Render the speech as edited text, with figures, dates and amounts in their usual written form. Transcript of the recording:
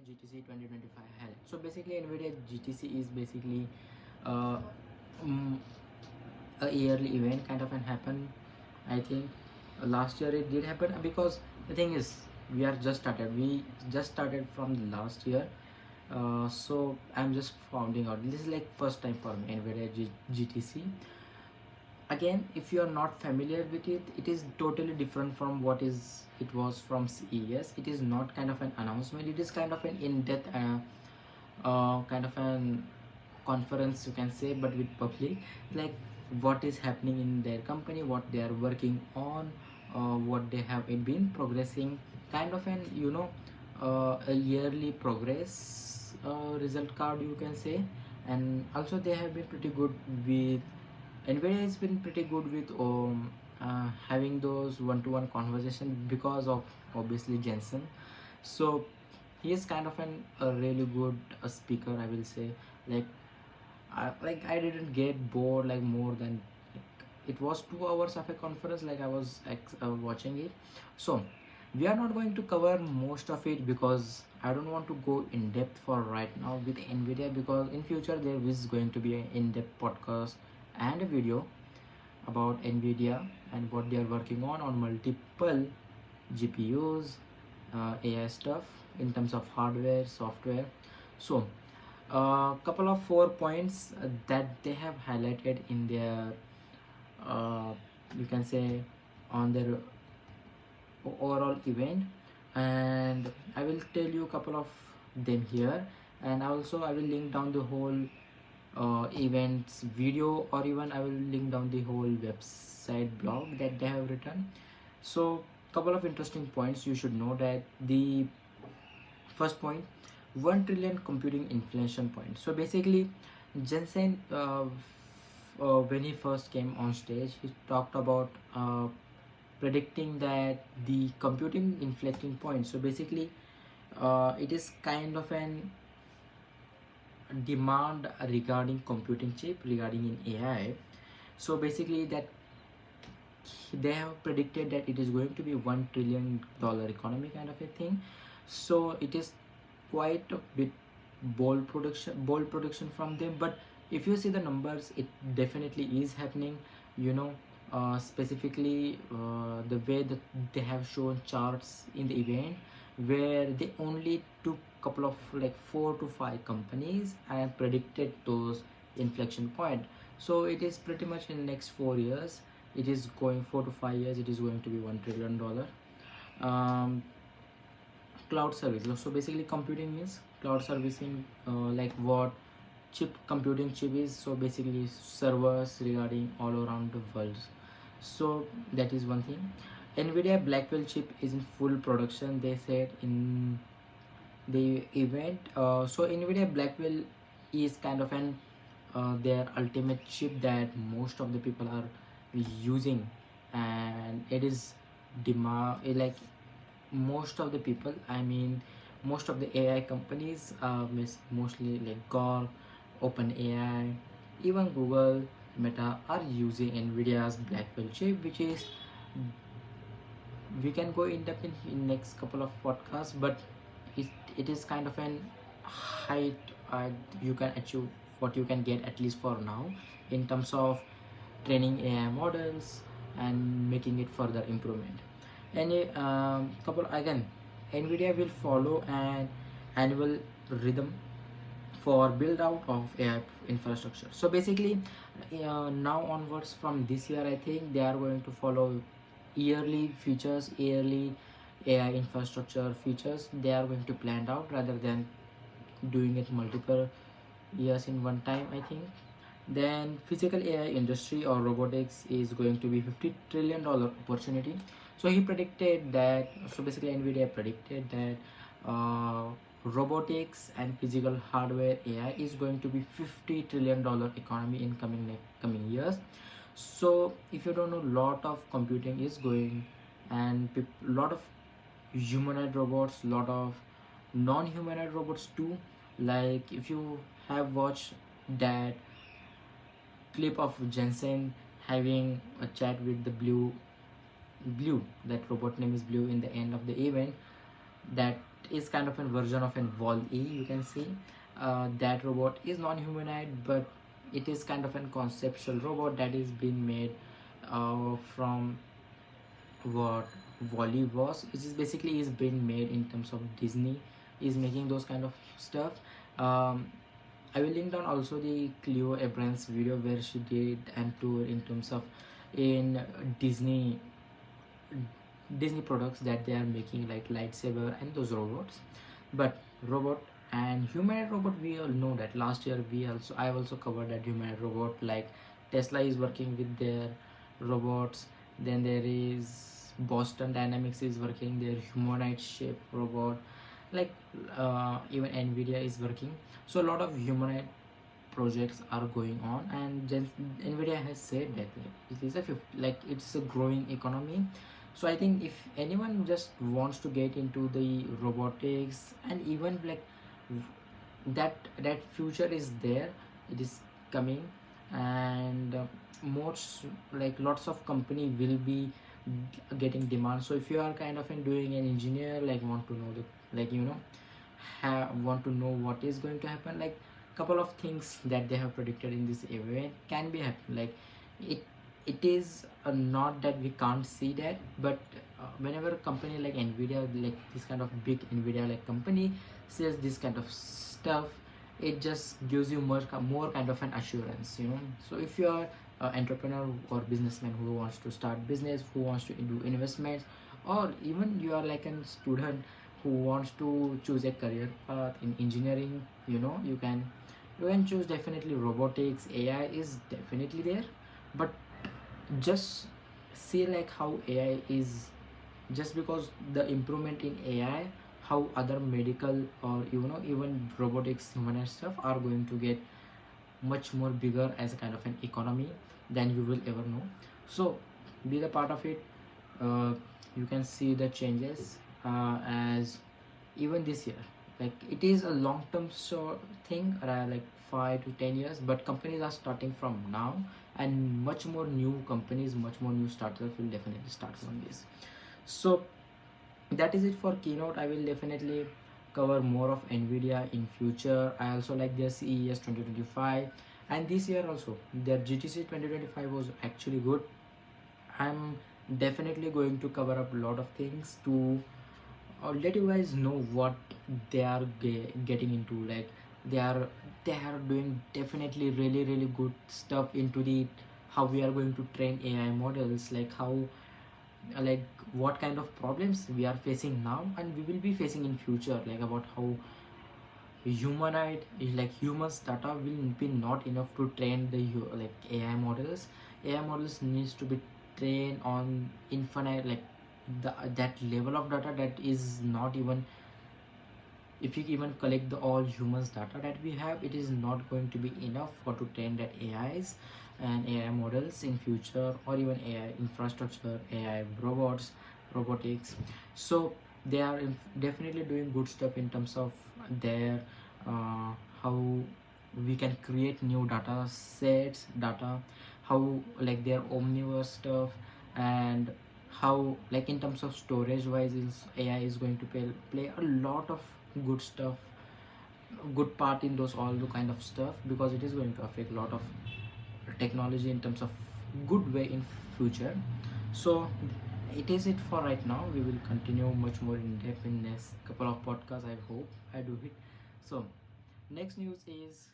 GTC 2025 held. So basically Nvidia GTC is basically uh, mm, a yearly event kind of an happen. I think last year it did happen because the thing is we just started from the last year. So I'm just founding out. This is like first time for me, Nvidia GTC. Again, if you are not familiar with it, it is totally different from what is it was from CES. It is not kind of an announcement, it is kind of an in-depth kind of an conference, you can say, but with public, like what is happening in their company, what they are working on, what they have been progressing, kind of an a yearly progress result card, you can say. And also they have been pretty good with Nvidia has been pretty good with having those one-to-one conversation because of obviously Jensen. So he is kind of a really good speaker, I will say. Like I didn't get bored like more than like, it was 2 hours of a conference. Like I was watching it. So we are not going to cover most of it because I don't want to go in depth for right now with Nvidia, because in future there is going to be an in-depth podcast and a video about Nvidia and what they are working on multiple GPUs, AI stuff in terms of hardware, software. So a couple of 4 points that they have highlighted in their uh, you can say on their overall event, and I will tell you a couple of them here. And also I will link down the whole events video, or even I will link down the whole website blog that they have written. So couple of interesting points you should know. That the first point, 1 trillion computing inflation point. So basically Jensen when he first came on stage, he talked about predicting that the computing inflection point. So basically it is kind of an demand regarding computing chip regarding in AI. So basically that they have predicted that it is going to be $1 trillion economy kind of a thing. So it is quite a bit bold production from them. But if you see the numbers, it definitely is happening. you know Specifically the way that they have shown charts in the event, where they only took couple of like 4 to 5 companies and predicted those inflection point. So it is pretty much in next 4 years, it is going 4 to 5 years, it is going to be $1 trillion. um, Cloud service. So basically computing means cloud servicing, like what chip computing chip is. So basically servers regarding all around the world. So that is one thing. Nvidia Blackwell chip is in full production, they said in the event. So Nvidia Blackwell is kind of an their ultimate chip that most of the people are using, and it is like most of the people, I mean most of the AI companies, mostly like Gore, OpenAI, even Google, Meta are using Nvidia's Blackwell chip, which is, we can go in depth in next couple of podcasts, but it, it is kind of an height you can achieve, what you can get at least for now, in terms of training AI models and making it further improvement. Any couple again, Nvidia will follow an annual rhythm for build out of AI infrastructure. So basically now onwards from this year, I think they are going to follow yearly features, yearly AI infrastructure features. They are going to plan out rather than doing it multiple years in one time, I think. Then physical AI industry or robotics is going to be $50 trillion opportunity. So he predicted that. So basically Nvidia predicted that robotics and physical hardware AI is going to be $50 trillion economy in coming years. So if you don't know, lot of computing is going, and lot of humanoid robots, lot of non-humanoid robots too. Like if you have watched that clip of Jensen having a chat with the blue, that robot name is Blue, in the end of the event, that is kind of a version of a Wall-E, you can see. That robot is non-humanoid, but it is kind of a conceptual robot that is being made from what Wall-E was, which is basically is being made in terms of Disney is making those kind of stuff. um, I will link down also the Cleo Abrams video where she did and tour in terms of in Disney products that they are making, like lightsaber and those robots. But robot and humanoid robot, we all know that last year I also covered that humanoid robot, like Tesla is working with their robots. Then there is Boston Dynamics is working their humanoid shape robot, like even Nvidia is working. So a lot of humanoid projects are going on, and then Nvidia has said that it is like it's a growing economy. So I think if anyone just wants to get into the robotics, and even like that future is there, it is coming. And most like lots of company will be getting demand. So if you are kind of in doing an engineer, like want to know the, like want to know what is going to happen, like couple of things that they have predicted in this event can be happen. Like it it is not that we can't see that, but whenever a company like Nvidia, like this kind of big Nvidia like company says this kind of stuff, it just gives you more kind of an assurance, you know. So if you are an entrepreneur or businessman who wants to start business, who wants to do investments, or even you are like a student who wants to choose a career path in engineering, you know, you can choose definitely robotics. AI is definitely there, but just see like how AI is, just because the improvement in AI, how other medical or you know even robotics human stuff are going to get much more bigger as a kind of an economy than you will ever know. So be the part of it. uh, you can see the changes as even this year, like it is a long term thing, like 5 to 10 years, but companies are starting from now, and much more new companies, much more new startups will definitely start from this. So that is it for keynote. I will definitely cover more of Nvidia in future. I also like their CES 2025, and this year also their GTC 2025 was actually good. I'm definitely going to cover up a lot of things to let you guys know what they are getting into. Like they are they are doing definitely really good stuff into the how we are going to train AI models, like how like what kind of problems we are facing now and we will be facing in future, like about how humanoid like humans data will be not enough to train the like AI models needs to be trained on infinite, like that level of data that is not even, if you even collect the all humans data that we have, it is not going to be enough for to train that AIs and AI models in future, or even AI infrastructure, AI robots, robotics. So they are definitely doing good stuff in terms of their how we can create new data sets, data, how like their omniverse stuff, and how like in terms of storage wise is AI is going to play a lot of good stuff, good part in those all the kind of stuff, because it is going to affect a lot of technology in terms of good way in future. So it is it for right now. We will continue much more in depth in next couple of podcasts. I hope I do it. So next news is